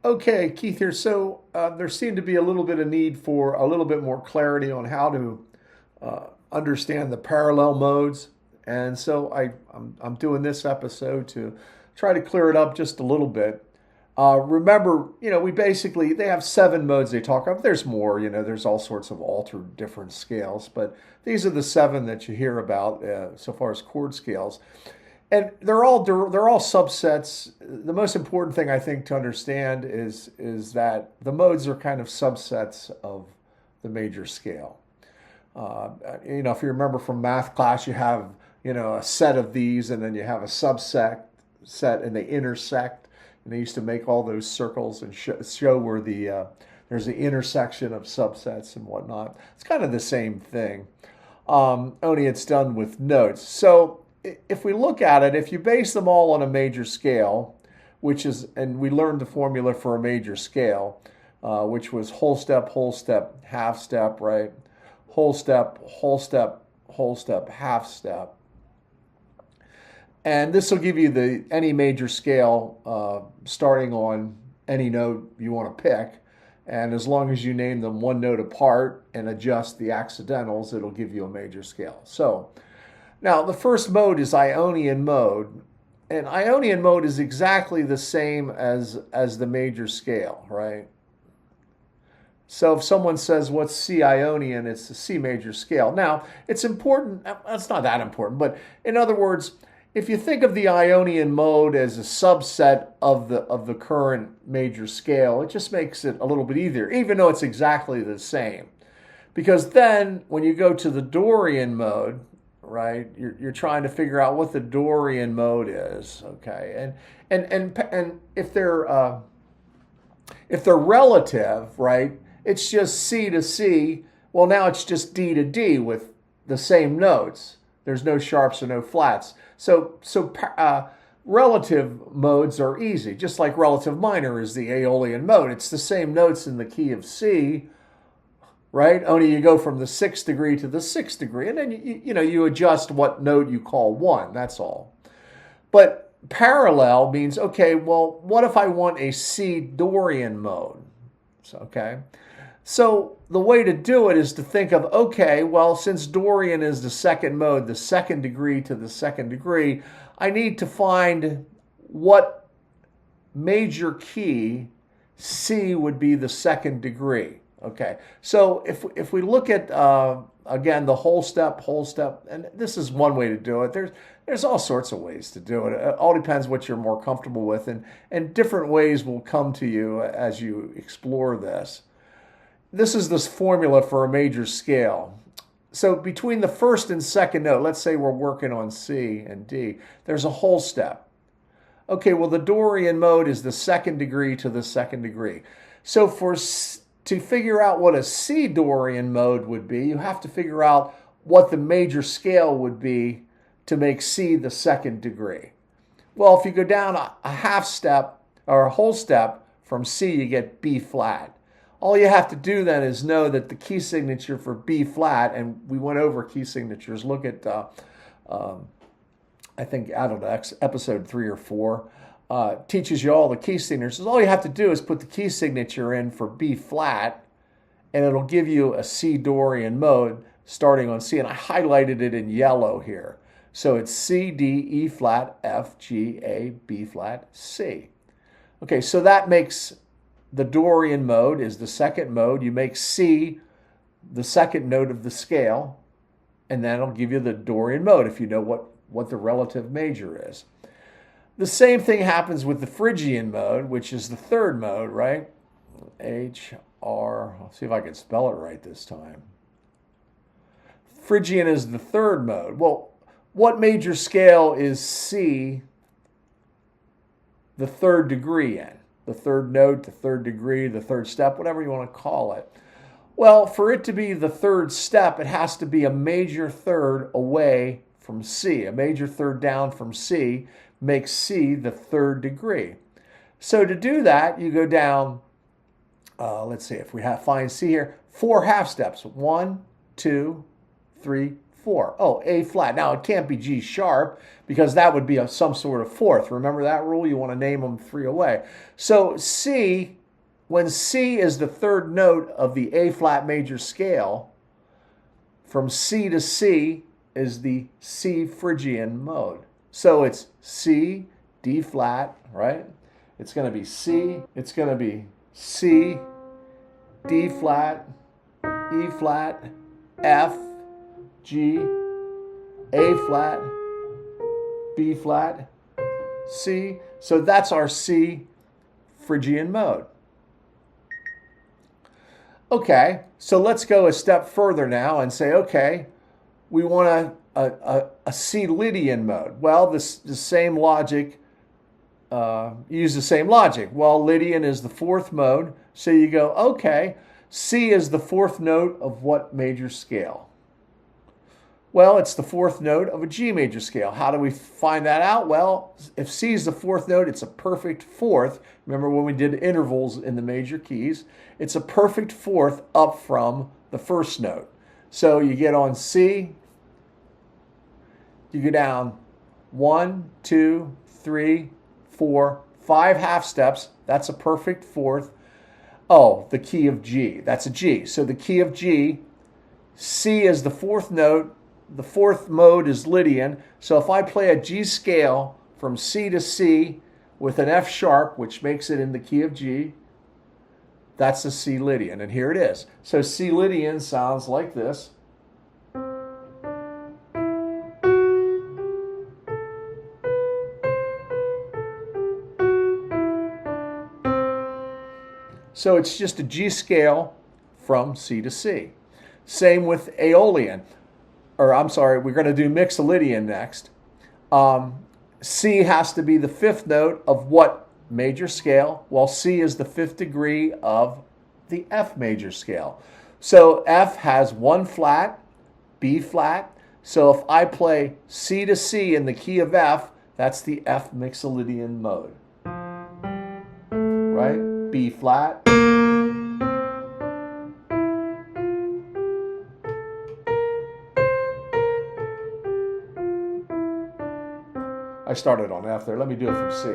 Okay, Keith here. So there seemed to be a little bit of need for a little bit more clarity on how to understand the parallel modes. And so I'm doing this episode to try to clear it up just a little bit. Remember, we basically, they have seven modes they talk of. There's more, there's all sorts of altered different scales, but these are the seven that you hear about so far as chord scales. And they're all subsets. The most important thing I think to understand is that the modes are kind of subsets of the major scale. If you remember from math class, you have a set of these, and then you have a subset set, and they intersect. And they used to make all those circles and show where there's the intersection of subsets and whatnot. It's kind of the same thing, only it's done with notes. So if we look at it, if you base them all on a major scale, and we learned the formula for a major scale, which was whole step, half step, right? Whole step, whole step, whole step, half step. And this will give you any major scale starting on any note you want to pick. And as long as you name them one note apart and adjust the accidentals, it'll give you a major scale. So now, the first mode is Ionian mode, and Ionian mode is exactly the same as the major scale, right? So if someone says, what's C Ionian, it's the C major scale. Now, it's important, it's not that important, but in other words, if you think of the Ionian mode as a subset of the current major scale, it just makes it a little bit easier, even though it's exactly the same. Because then, when you go to the Dorian mode, right? You're trying to figure out what the Dorian mode is, okay? And if they're relative, right? It's just C to C. Well, now it's just D to D with the same notes. There's no sharps or no flats. So relative modes are easy, just like relative minor is the Aeolian mode. It's the same notes in the key of C, right? Only you go from the sixth degree to the sixth degree, and then you adjust what note you call one. That's all. But parallel means, okay, well, what if I want a C Dorian mode? So the way to do it is to think of, okay, well, since Dorian is the second mode, the second degree to the second degree, I need to find what major key C would be the second degree. Okay, so if we look at again the whole step, and this is one way to do it. There's all sorts of ways to do it. It all depends what you're more comfortable with, and different ways will come to you as you explore this. This is this formula for a major scale. So between the first and second note, let's say we're working on C and D, there's a whole step. Okay, well, the Dorian mode is the second degree to the second degree. So to figure out what a C Dorian mode would be, you have to figure out what the major scale would be to make C the second degree. Well, if you go down a half step or a whole step from C, you get B flat. All you have to do then is know that the key signature for B flat, and we went over key signatures. Look at, I think, I don't know, episode 3 or 4. Teaches you all the key signatures. All you have to do is put the key signature in for B flat, and it'll give you a C Dorian mode starting on C. And I highlighted it in yellow here. So it's C, D, E flat, F, G, A, B flat, C. Okay, so that makes the Dorian mode is the second mode. You make C the second note of the scale, and then it'll give you the Dorian mode if you know what the relative major is. The same thing happens with the Phrygian mode, which is the third mode, right? I'll see if I can spell it right this time. Phrygian is the third mode. Well, what major scale is C the third degree in? The third note, the third degree, the third step, whatever you want to call it. Well, for it to be the third step, it has to be a major third away from C. A major third down from C makes C the third degree. So to do that, you go down, let's see, if we find C here, 4 half steps. 1, 2, 3, 4. Oh, A flat. Now it can't be G sharp because that would be some sort of fourth. Remember that rule? You want to name them 3 away. So C, when C is the third note of the A flat major scale, from C to C is the C Phrygian mode. So it's C, D flat, right? It's going to be C, it's going to be C, D flat, E flat, F, G, A flat, B flat, C. So that's our C Phrygian mode. Okay, so let's go a step further now and say, okay, we want a C Lydian mode. Well, the same logic, use the same logic. Well, Lydian is the fourth mode, so you go, okay, C is the fourth note of what major scale? Well, it's the fourth note of a G major scale. How do we find that out? Well, if C is the fourth note, it's a perfect fourth. Remember when we did intervals in the major keys? It's a perfect fourth up from the first note. So you get on C, you go down 1, 2, 3, 4, 5 half steps. That's a perfect fourth. Oh, the key of G. That's a G. So the key of G, C is the fourth note. The fourth mode is Lydian. So if I play a G scale from C to C with an F sharp, which makes it in the key of G, that's a C Lydian. And here it is. So C Lydian sounds like this. So it's just a G scale from C to C. Same with Aeolian. Or I'm sorry, we're going to do Mixolydian next. C has to be the fifth note of what major scale? Well, C is the fifth degree of the F major scale. So F has 1 flat, B flat. So if I play C to C in the key of F, that's the F Mixolydian mode. Right? B flat. I started on F there. Let me do it from C.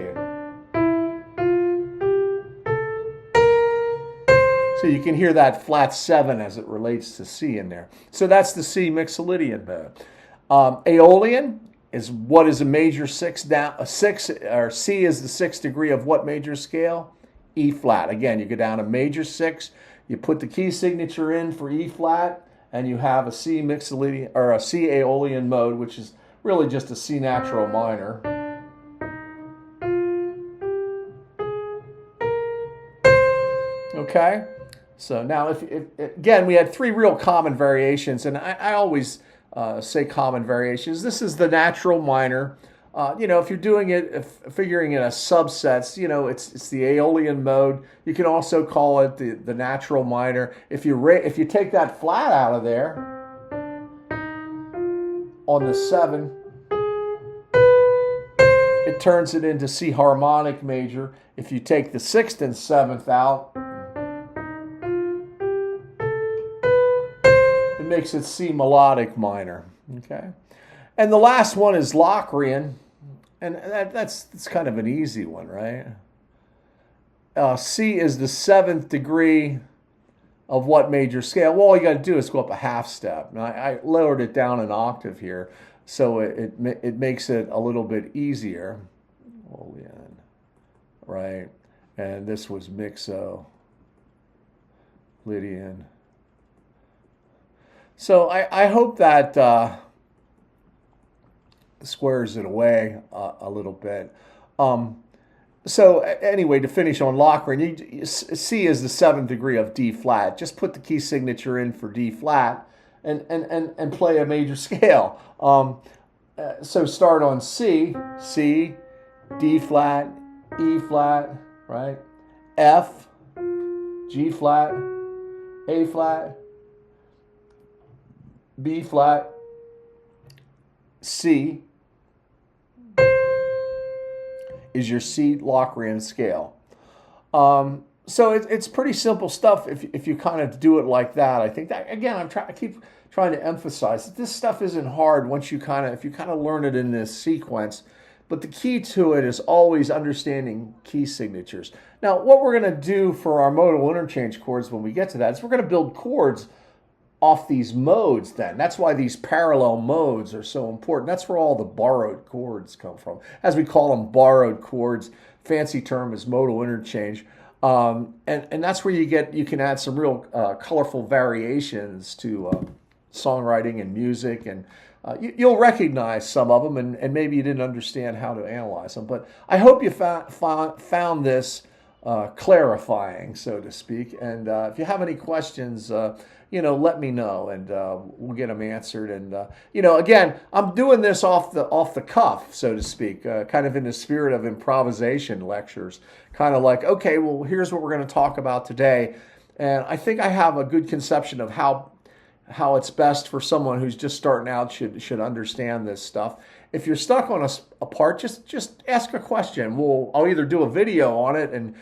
So you can hear that flat 7 as it relates to C in there. So that's the C Mixolydian mode. Aeolian is what is a major 6 down, a 6, or C is the 6th degree of what major scale? E flat. Again, you go down a major 6, you put the key signature in for E flat, and you have a C Mixolydian or a C Aeolian mode, which is really just a C natural minor. Okay, so now if again, we had 3 real common variations, and I always say common variations. This is the natural minor. If you're doing it, figuring in a subsets, it's the Aeolian mode. You can also call it the natural minor. If you take that flat out of there, on the 7, it turns it into C harmonic major. If you take the 6th and 7th out, it makes it C melodic minor. Okay, and the last one is Locrian, and that's kind of an easy one, right? C is the 7th degree of what major scale? Well, all you got to do is go up a half step. Now, I lowered it down an octave here, so it makes it a little bit easier. Right? And this was Mixo, Lydian. So I hope that squares it away a little bit. So anyway, to finish on Locrian, C is the 7th degree of D flat. Just put the key signature in for D flat and play a major scale. So start on C, D flat, E flat, right? F, G flat, A flat, B flat, C is your C Locrian scale. So it's pretty simple stuff if you kind of do it like that. I think that, again, I keep trying to emphasize that this stuff isn't hard once you if you kind of learn it in this sequence. But the key to it is always understanding key signatures. Now, what we're going to do for our modal interchange chords when we get to that is we're going to build chords off these modes then. That's why these parallel modes are so important. That's where all the borrowed chords come from. As we call them, borrowed chords. Fancy term is modal interchange. And that's where you can add some real colorful variations to songwriting and music, and you'll recognize some of them, and maybe you didn't understand how to analyze them. But I hope you found this clarifying, so to speak. And if you have any questions, let me know, and we'll get them answered. And again, I'm doing this off the cuff, so to speak, kind of in the spirit of improvisation lectures. Kind of like, okay, well, here's what we're going to talk about today, and I think I have a good conception of how it's best for someone who's just starting out should understand this stuff. If you're stuck on a part, just ask a question. I'll either do a video on it and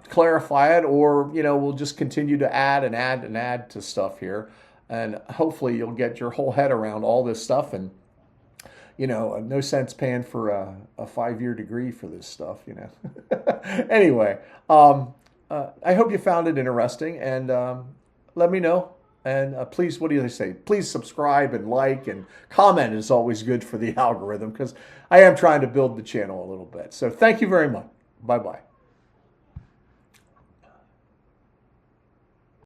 clarify it, or we'll just continue to add and add and add to stuff here, and hopefully you'll get your whole head around all this stuff. And no sense paying for a 5-year degree for this stuff. Anyway, I hope you found it interesting, and let me know. And please, what do they say? Please subscribe and like, and comment is always good for the algorithm, because I am trying to build the channel a little bit. So thank you very much. Bye-bye.